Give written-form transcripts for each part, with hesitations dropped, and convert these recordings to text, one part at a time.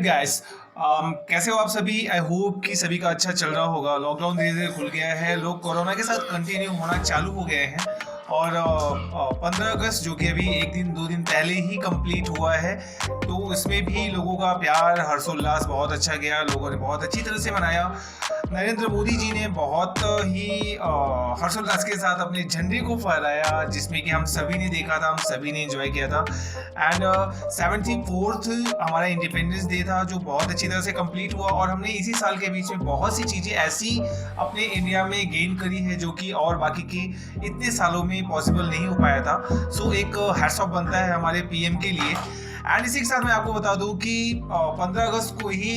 Right guys, कैसे हो आप सभी। आई होप कि सभी का अच्छा चल रहा होगा। लॉकडाउन धीरे धीरे खुल गया है, लोग कोरोना के साथ कंटिन्यू होना चालू हो गए हैं और 15 अगस्त जो कि अभी एक दिन दो दिन पहले ही कंप्लीट हुआ है, तो इसमें भी लोगों का प्यार हर्षोल्लास बहुत अच्छा गया। लोगों ने बहुत अच्छी तरह से मनाया। नरेंद्र मोदी जी ने बहुत ही हर्षोल्लास के साथ अपने झंडे को फहराया, जिसमें कि हम सभी ने देखा था, हम सभी ने एंजॉय किया था। एंड 74th हमारा इंडिपेंडेंस डे था, जो बहुत अच्छी तरह से कंप्लीट हुआ और हमने इसी साल के बीच में बहुत सी चीज़ें ऐसी अपने इंडिया में गेन करी है जो कि और बाकी के इतने सालों में पॉसिबल नहीं हो पाया था। सो एक हैट्स ऑफ बनता है हमारे पीएम के लिए। एंड इसी के साथ मैं आपको बता दूं कि 15 अगस्त को ही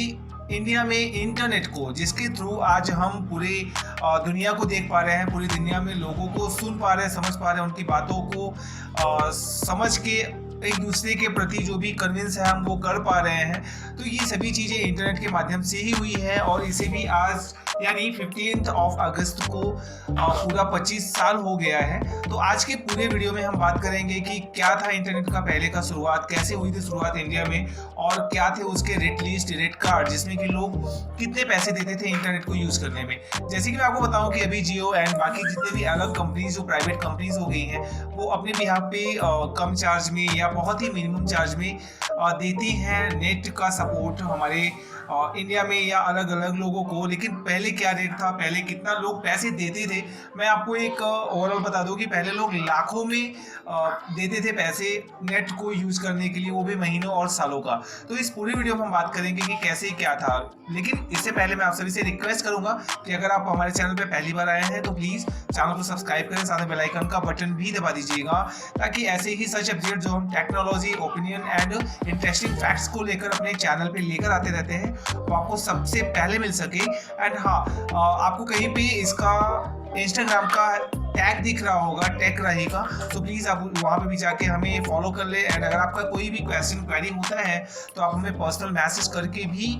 इंडिया में इंटरनेट को, जिसके थ्रू आज हम पूरे दुनिया को देख पा रहे हैं, पूरी दुनिया में लोगों को सुन पा रहे हैं, समझ पा रहे हैं, उनकी बातों को समझ के एक दूसरे के प्रति जो भी कन्विंस है हम वो कर पा रहे हैं। तो ये सभी चीज़ें इंटरनेट के माध्यम से ही हुई है और इसे भी आज यानी 15 अगस्त को पूरा 25 साल हो गया है। तो आज के पूरे वीडियो में हम बात करेंगे कि क्या था इंटरनेट का पहले का शुरुआत, कैसे हुई थी शुरुआत इंडिया में, और क्या थे उसके रेट लिस्ट, रेट कार्ड, जिसमें कि लोग कितने पैसे देते थे इंटरनेट को यूज़ करने में। जैसे कि मैं आपको बताऊं कि अभी जियो एंड बाकी जितने भी अलग कंपनीज जो प्राइवेट कंपनीज हो गई हैं, वो अपने बिहाफ पे कम चार्ज में या बहुत ही मिनिमम चार्ज में देती हैं नेट का सपोर्ट हमारे इंडिया में या अलग अलग लोगों को। लेकिन पहले क्या रेट था, पहले कितना लोग पैसे देते थे, मैं आपको एक ओवरऑल बता दूं कि पहले लोग लाखों में देते थे पैसे नेट को यूज़ करने के लिए, वो भी महीनों और सालों का। तो इस पूरी वीडियो में हम बात करेंगे कि कैसे क्या था। लेकिन इससे पहले मैं आप सभी से रिक्वेस्ट करूंगा कि अगर आप हमारे चैनल पर पहली बार आए हैं तो प्लीज़ चैनल को सब्सक्राइब करें, साथ में बेल आइकन का बटन भी दबा दीजिएगा, ताकि ऐसे ही सच अपडेट जो हम technology, opinion and interesting facts को लेकर अपने चैनल पे लेकर आते रहते हैं, तो आपको सबसे पहले मिल सके। एंड हाँ, आपको कहीं पे इसका इंस्टाग्राम का टैग दिख रहा होगा, टैग रहेगा, तो प्लीज़ आप वहाँ पे भी जाके हमें फॉलो कर ले। एंड अगर आपका कोई भी क्वेश्चन क्वेरी होता है तो आप हमें पर्सनल मैसेज करके भी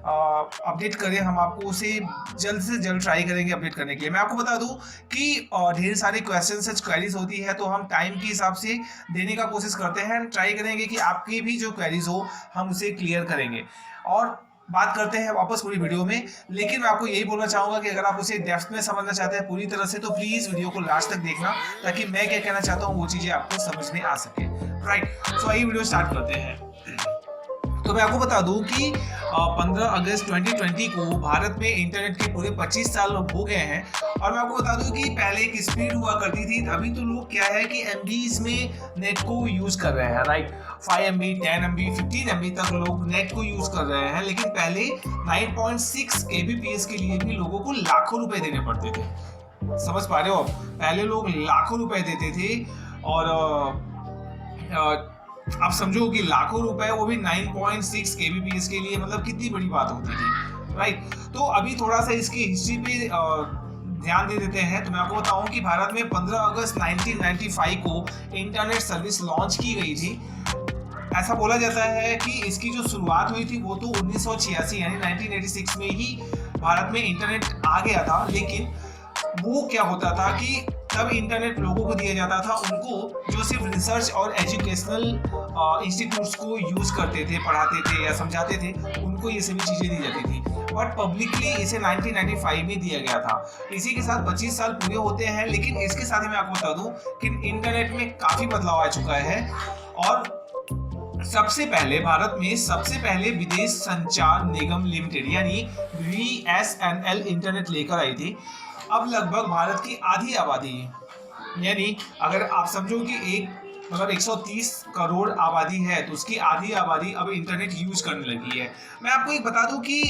अपडेट करें, हम आपको उसे जल्द से जल्द ट्राई करेंगे अपडेट करने के लिए। मैं आपको बता दूं कि ढेर सारे क्वेश्चन सच क्वेरीज होती है, तो हम टाइम के हिसाब से देने का कोशिश करते हैं, ट्राई करेंगे कि आपकी भी जो क्वेरीज हो हम उसे क्लियर करेंगे। और बात करते हैं वापस पूरी वीडियो में। लेकिन मैं आपको यही बोलना चाहूंगा कि अगर आप उसे डेप्थ में समझना चाहते हैं पूरी तरह से, तो प्लीज वीडियो को लास्ट तक देखना, ताकि मैं क्या कहना चाहता हूँ वो चीजें आपको समझ में आ सके। राइट, सो आइए वीडियो स्टार्ट करते हैं। तो मैं आपको बता दूं कि 15 अगस्त 2020 को भारत में इंटरनेट के पूरे 25 साल हो गए हैं। और मैं आपको बता दूं कि पहले एक स्पीड हुआ करती थी, अभी तो लोग क्या है कि MBs में नेट को यूज कर रहे हैं। राइट, 5 MB, 10 MB, 15 MB तक लोग नेट को यूज कर रहे हैं। लेकिन पहले 9.6 kbps के लिए भी लोगों को लाखों रुपए देने पड़ते थे। समझ पा रहे हो आप? पहले लोग लाखों रुपए देते थे और आप समझो कि लाखों रुपए, वो भी 9.6 kbps के लिए, मतलब कितनी बड़ी बात होती थी। राइट, तो अभी थोड़ा सा इसकी हिस्ट्री पे ध्यान दे देते हैं। तो मैं आपको बताऊं कि भारत में 15 अगस्त 1995 को इंटरनेट सर्विस लॉन्च की गई थी। ऐसा बोला जाता है कि इसकी जो शुरुआत हुई थी वो तो 1986 यानी 1986 में ही भारत में इंटरनेट आ गया था। लेकिन वो क्या होता था कि तब इंटरनेट लोगों को दिया जाता था, उनको जो सिर्फ रिसर्च और एजुकेशनल इंस्टीट्यूट्स को यूज करते थे, पढ़ाते थे या समझाते थे, उनको ये सभी चीज़ें दी जाती थी। बट पब्लिकली इसे 1995 में दिया गया था। इसी के साथ 25 साल पूरे होते हैं। लेकिन इसके साथ ही मैं आपको बता दूं कि इंटरनेट में काफ़ी बदलाव आ चुका है। और सबसे पहले भारत में सबसे पहले विदेश संचार निगम लिमिटेड यानी VSNL इंटरनेट लेकर आई थी। अब लगभग भारत की आधी आबादी, यानी अगर आप समझो कि मतलब 130 करोड़ आबादी है, तो उसकी आधी आबादी अब इंटरनेट यूज करने लगी है। मैं आपको एक बता दूं कि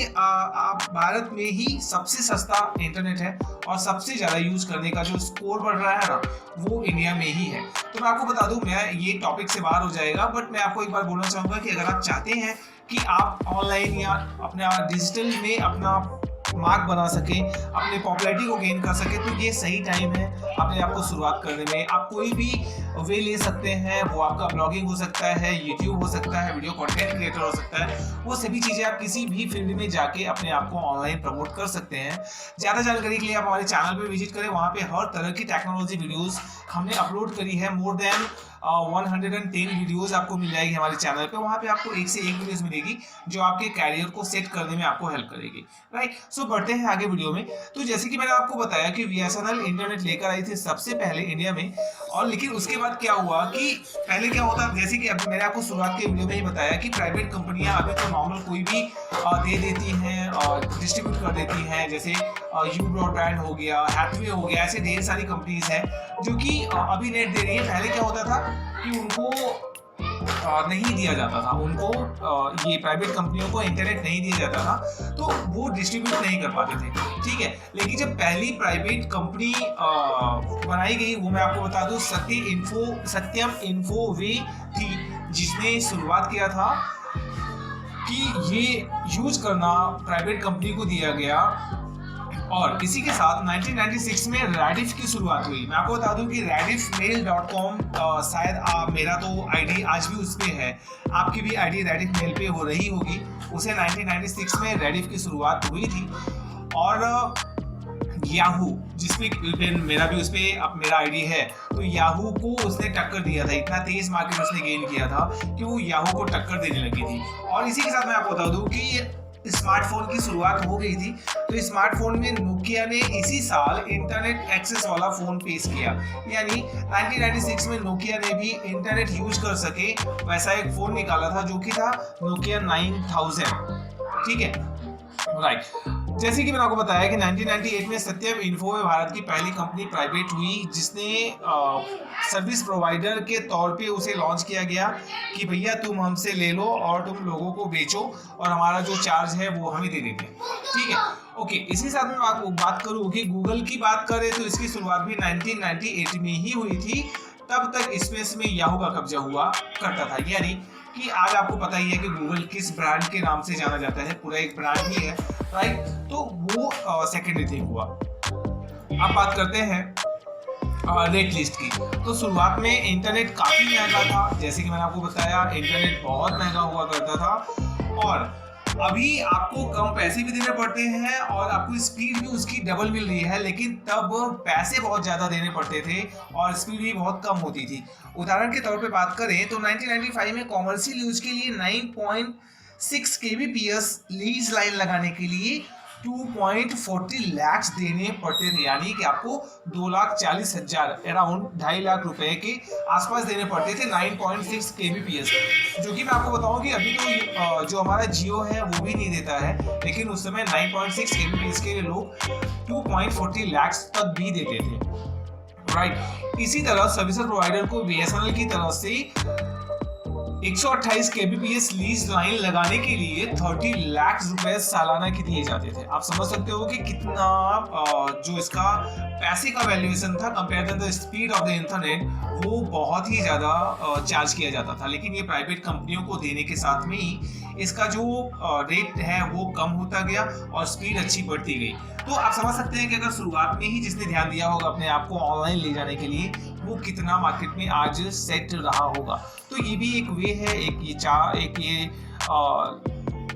भारत में ही सबसे सस्ता इंटरनेट है और सबसे ज़्यादा यूज करने का जो स्कोर बढ़ रहा है ना, वो इंडिया में ही है। तो मैं आपको बता दूं, मैं ये टॉपिक से बाहर हो जाएगा, बट मैं आपको एक बार बोलना चाहूँगा कि अगर आप चाहते हैं कि आप ऑनलाइन या अपना डिजिटल में अपना मार्क बना सके, अपने पॉपुलैरिटी को गेन कर सके, तो ये सही टाइम है अपने आप को शुरुआत करने में। आप कोई भी वे ले सकते हैं, वो आपका ब्लॉगिंग हो सकता है, यूट्यूब हो सकता है, वीडियो कंटेंट क्रिएटर हो सकता है, वो सभी चीज़ें आप किसी भी फील्ड में जाके अपने आप को ऑनलाइन प्रमोट कर सकते हैं। ज़्यादा जानकारी के लिए आप हमारे चैनल पर विजिट करें, वहाँ पे हर तरह की टेक्नोलॉजी वीडियोज़ हमने अपलोड करी है। मोर देन 110 वीडियोस आपको मिल जाएगी हमारे चैनल पे। वहाँ पे आपको एक से एक वीडियोस मिलेगी जो आपके कैरियर को सेट करने में आपको हेल्प करेगी, राइट। सो बढ़ते हैं आगे वीडियो में। तो जैसे कि मैंने आपको बताया कि बीएसएनएल इंटरनेट लेकर आई थी सबसे पहले इंडिया में, और लेकिन उसके बाद क्या हुआ कि पहले क्या होता, जैसे कि अभी मैंने आपको शुरुआत के वीडियो में ही बताया कि प्राइवेट कंपनियां अभी तो नॉर्मल कोई भी दे देती हैं और डिस्ट्रीब्यूट कर देती हैं, जैसे यू ब्रॉडबैंड हो गया, हैथवे हो गया, ऐसे ढेर सारी कंपनीज हैं जो कि अभी नेट दे रही है। पहले क्या होता था कि उनको नहीं दिया जाता था, उनको ये प्राइवेट कंपनियों को इंटरनेट नहीं दिया जाता था, तो वो डिस्ट्रीब्यूट नहीं कर पाते थे, ठीक है। लेकिन जब पहली प्राइवेट कंपनी बनाई गई, वो मैं आपको बता दूं, सत्यम इन्फो वे थी, जिसने शुरुआत किया था कि ये यूज करना प्राइवेट कंपनी को दिया गया। और इसी के साथ 1996 में रेडिफ की शुरुआत हुई। मैं आपको बता दूं कि rediffmail.com शायद मेरा तो आईडी आज भी उस पे है, आपकी भी आईडी रेडिफ मेल पे हो रही होगी। उसे 1996 में रेडिफ की शुरुआत हुई थी। और याहू, जिसपे मेरा भी उस पे अब मेरा आईडी है, तो याहू को उसने टक्कर दिया था। इतना तेज मार्केट उसने गेन किया था कि वो याहू को टक्कर देने लगी थी। और इसी के साथ मैं आपको बता दूं कि स्मार्टफोन की शुरुआत हो गई थी। तो स्मार्टफोन में नोकिया ने इसी साल इंटरनेट एक्सेस वाला फोन पेश किया, यानी 1996 में नोकिया ने भी इंटरनेट यूज कर सके वैसा एक फोन निकाला था, जो कि था नोकिया 9000, ठीक है, राइट। जैसे कि मैंने आपको बताया कि 1998 में सत्यम इन्फो भारत की पहली कंपनी प्राइवेट हुई, जिसने सर्विस प्रोवाइडर के तौर पे उसे लॉन्च किया गया कि भैया तुम हमसे ले लो और तुम लोगों को बेचो और हमारा जो चार्ज है वो हमें दे देते हैं, ठीक है, ओके। इसी साथ में आपको बात करूँ कि गूगल की बात करें तो इसकी शुरुआत भी 1998 में ही हुई थी। तब तक स्पेस में याहू का कब्जा हुआ करता था, यानी कि आज आपको पता ही है कि गूगल किस ब्रांड के नाम से जाना जाता है, पूरा एक ब्रांड ही है, राइट। तो वो सेकेंडरी थिंग हुआ। अब बात करते हैं रेट लिस्ट की। तो शुरुआत में इंटरनेट काफी महंगा था, जैसे कि मैंने आपको बताया इंटरनेट बहुत महंगा हुआ करता था, और अभी आपको कम पैसे भी देने पड़ते हैं और आपको स्पीड भी उसकी डबल मिल रही है, लेकिन तब पैसे बहुत ज़्यादा देने पड़ते थे और स्पीड भी बहुत कम होती थी। उदाहरण के तौर पे बात करें तो 1995 में कॉमर्शियल यूज के लिए 9.6 kbps लीज लाइन लगाने के लिए 2.40 लाख देने पड़ते थे, यानी कि आपको 2,40,000 अराउंड 2.5 लाख रुपए के आसपास देने पड़ते थे 9.6 kbps, जो कि मैं आपको बताऊं कि अभी तो जो हमारा जियो है वो भी नहीं देता है, लेकिन उस समय 9.6 kbps के लिए लोग 2.40 लाख तक भी देते थे, राइट। इसी तरह सर्विस प्रोवाइडर को बीएसएनएल की तरफ से 128 kbps लीज लाइन लगाने के लिए 30 लाख रुपए सालाना के दिए जाते थे। आप समझ सकते हो कि कितना जो इसका पैसे का वैल्यूएशन था compare to the speed of the internet, वो बहुत ही ज्यादा चार्ज किया जाता था। लेकिन ये प्राइवेट कंपनियों को देने के साथ में ही इसका जो रेट है वो कम होता गया और स्पीड अच्छी बढ़ती गई। तो आप समझ सकते हैं कि अगर शुरुआत में ही जिसने ध्यान दिया होगा अपने आप को ऑनलाइन ले जाने के लिए, वो कितना मार्केट में आज सेट रहा होगा। तो ये भी एक वे है, एक ये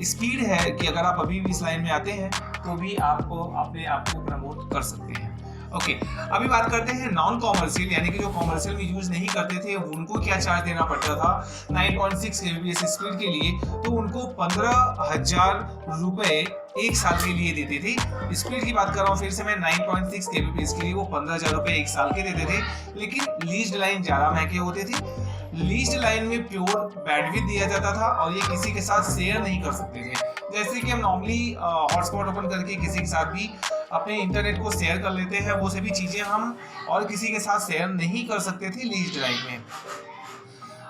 स्पीड है कि अगर आप अभी भी इस लाइन में आते हैं तो भी आप अपने आप को प्रमोट कर सकते हैं, ओके। अभी बात करते हैं नॉन कॉमर्शियल, यानी कि जो कॉमर्शियल में यूज नहीं करते थे उनको क्या चार्ज देना पड़ता था 9.6 kbps स्पीड के लिए। तो उनको 15,000 रुपए एक साल के लिए देते थे। स्पीड की बात कर रहा हूँ फिर से मैं, 9.6 kbps के लिए वो 15,000 रुपए एक साल के देते थे। लेकिन लीज्ड लाइन ज्यादा महंगे होते थे। लीज्ड लाइन में प्योर बैंडविड्थ दिया जाता था और ये किसी के साथ शेयर नहीं कर सकते थे। जैसे कि हम नॉर्मली हॉटस्पॉट ओपन करके किसी के साथ भी अपने इंटरनेट को शेयर कर लेते हैं, वो सभी चीजें हम और किसी के साथ शेयर नहीं कर सकते थे लीज्ड लाइन में।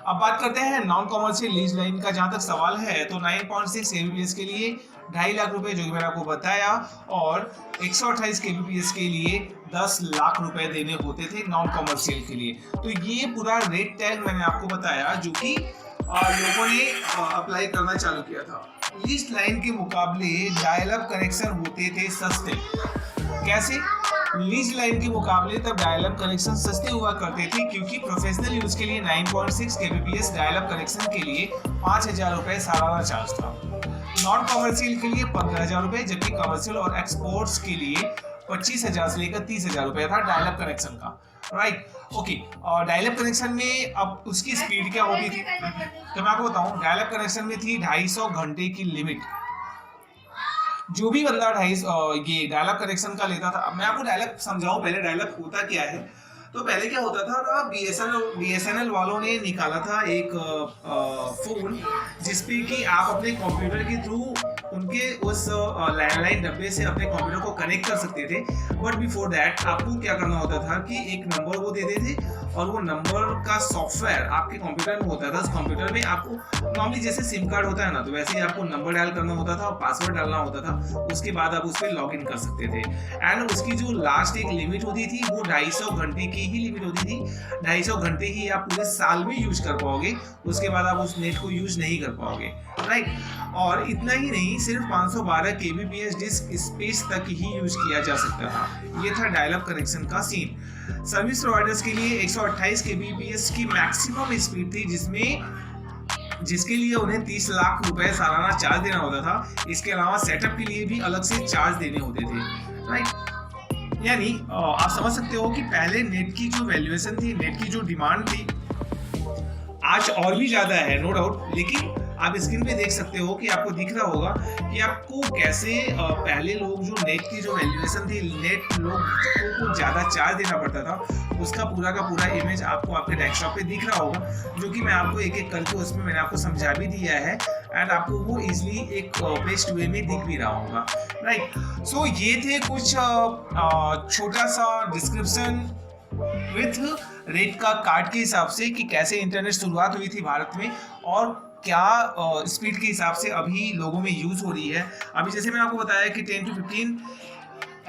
अब बात करते हैं नॉन कॉमर्शियल लीज लाइन का। जहां तक सवाल है तो 9.6 kbps के लिए 2.5 लाख रुपए, जो कि मैंने आपको बताया, और 128 kbps के लिए 10 लाख रुपए देने होते थे नॉन कॉमर्शियल के लिए। तो ये पूरा रेट टैग मैंने आपको बताया जो कि लोगों ने अप्लाई करना चालू किया था। लीज लाइन के मुकाबले डायल अप कनेक्शन होते थे सस्ते। कैसे? लीज लाइन के मुकाबले तब डायल अप कनेक्शन सस्ते हुआ करते थे क्योंकि प्रोफेशनल यूज के लिए 9.6 kbps डायल अप कनेक्शन के लिए 5,000 रुपए सालाना चार्ज था। नॉन कॉमर्शियल के लिए 15,000 रुपए, जबकि कमर्शियल और एक्सपोर्ट्स के लिए 25,000 से लेकर 30,000 रुपए था डायल अप कनेक्शन का, right. Okay, dial up connection में अब उसकी स्पीड क्या होती थी, तो मैं आपको बताऊं, डायल अप कनेक्शन में थी 250 घंटे की लिमिट। जो भी बंदा ये डायल अप कनेक्शन का लेता था, मैं आपको डायल अप समझाऊं पहले डायल अप होता क्या है। तो पहले क्या होता था ना, बीएसएनएल वालों ने निकाला था एक फोन जिसपे कि आप अपने कंप्यूटर के थ्रू उनके उस लैंडलाइन डब्बे से अपने कंप्यूटर को कनेक्ट कर सकते थे। बट बिफोर दैट आपको क्या करना होता था कि एक नंबर वो देते थे और वो नंबर का सॉफ्टवेयर आपके कंप्यूटर में होता था। उस कंप्यूटर में आपको नॉर्मली जैसे सिम कार्ड होता है ना, तो वैसे ही आपको नंबर डायल करना होता था और पासवर्ड डालना होता था। उसके बाद आप उस पर लॉग इन कर सकते थे। एंड उसकी जो लास्ट एक लिमिट होती थी वो 250 घंटे की ही लिमिट होती थी। 250 घंटे ही आप पूरे साल में यूज कर पाओगे, उसके बाद आप उस नेट को यूज नहीं कर पाओगे, राइट। और इतना ही नहीं, सिर्फ 512 kbps डिस्क स्पेस तक ही यूज किया जा सकता था। ये था डायल अप कनेक्शन का सीन। सर्विस प्रोवाइडर्स के लिए 128 kbps की मैक्सिमम स्पीड थी, जिसके लिए उन्हें 30 लाख रुपए सालाना चार्ज देना होता था। इसके अलावा सेटअप के लिए भी अलग से चार्ज देने होते थे, राइट। यानी आप समझ सकते हो कि पहले नेट की जो वैल्यूएशन थी, नेट की जो डिमांड थी, आज और भी ज्यादा है नो डाउट। लेकिन आप स्क्रीन पे देख सकते हो कि आपको दिख रहा होगा कि आपको कैसे पहले लोग जो नेट की जो वैल्यूएशन थी, नेट लोग को ज्यादा चार्ज देना पड़ता था, उसका पूरा का पूरा इमेज आपको आपके डेस्कटॉप पे दिख रहा होगा, जो कि मैं आपको एक एक करके उसमें मैंने आपको समझा भी दिया है। एंड आपको वो इजिली एक बेस्ट वे में दिख भी रहा होगा, राइट। सो ये थे कुछ छोटा सा डिस्क्रिप्शन विथ रेट का कार्ड के हिसाब से कि कैसे इंटरनेट शुरुआत हुई थी भारत में और क्या स्पीड के हिसाब से अभी लोगों में यूज हो रही है। अभी जैसे मैं आपको बताया कि 10 to 15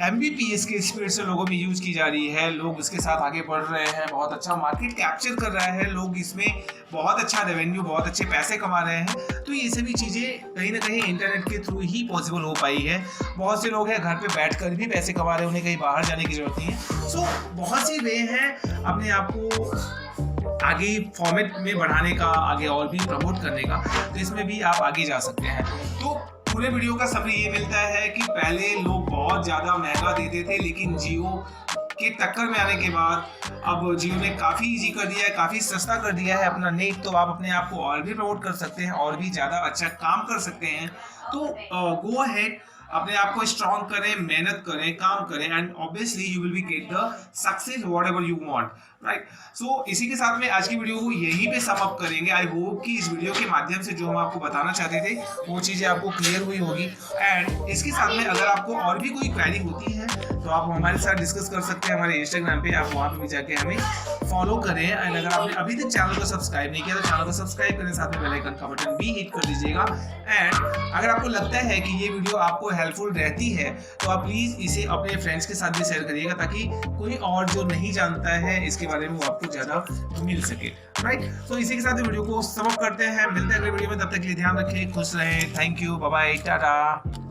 Mbps की स्पीड से लोगों में यूज की जा रही है। लोग इसके साथ आगे बढ़ रहे हैं, बहुत अच्छा मार्केट कैप्चर कर रहा है, लोग इसमें बहुत अच्छा रेवेन्यू, बहुत अच्छे पैसे कमा रहे हैं। तो ये सभी चीज़ें कहीं ना कहीं इंटरनेट के थ्रू ही पॉसिबल हो पाई है। बहुत से लोग हैं घर पे बैठकर भी पैसे कमा रहे हैं, उन्हें कहीं बाहर जाने की जरूरत नहीं है। सो बहुत सी वे हैं अपने आप को आगे फॉर्मेट में बढ़ाने का, आगे और भी प्रमोट करने का, तो इसमें भी आप आगे जा सकते हैं। तो पूरे वीडियो का समरी ये मिलता है कि पहले लोग बहुत ज़्यादा महंगा देते थे, लेकिन जियो के टक्कर में आने के बाद अब जियो ने काफ़ी इजी कर दिया है, काफ़ी सस्ता कर दिया है अपना नेट। तो आप अपने आप को और भी प्रमोट कर सकते हैं और भी ज़्यादा अच्छा काम कर सकते हैं। तो गो अहेड, अपने आप को स्ट्रॉन्ग करें, मेहनत करें, काम करें, and obviously you will be get the success whatever you want, right. So इसी के साथ में आज की वीडियो को यहीं पे सम अप करेंगे। आई होप कि इस वीडियो के माध्यम से जो हम आपको बताना चाहते थे वो चीज़ें आपको क्लियर हुई होगी। एंड इसके साथ में अगर आपको और भी कोई क्वेरी होती है तो आप हमारे साथ डिस्कस कर सकते हैं हमारे इंस्टाग्राम पे। आप वहाँ पे भी जाके हमें फॉलो करें। एंड अगर आपने अभी तक चैनल को सब्सक्राइब नहीं किया तो चैनल को सब्सक्राइब करें, साथ में बेल आइकन का बटन भी हिट कर दीजिएगा। एंड अगर आपको लगता है कि ये वीडियो आपको हेल्पफुल रहती है तो आप प्लीज़ इसे अपने फ्रेंड्स के साथ भी शेयर करिएगा, ताकि कोई और जो नहीं जानता है इसके बारे में वो आपको ज़्यादा मिल सके, राइट। तो इसी के साथ वीडियो को समाप्त करते हैं। मिलते हैं अगले वीडियो में, तब तक के लिए ध्यान रखें, खुश रहें। Thank you, bye bye, Tata.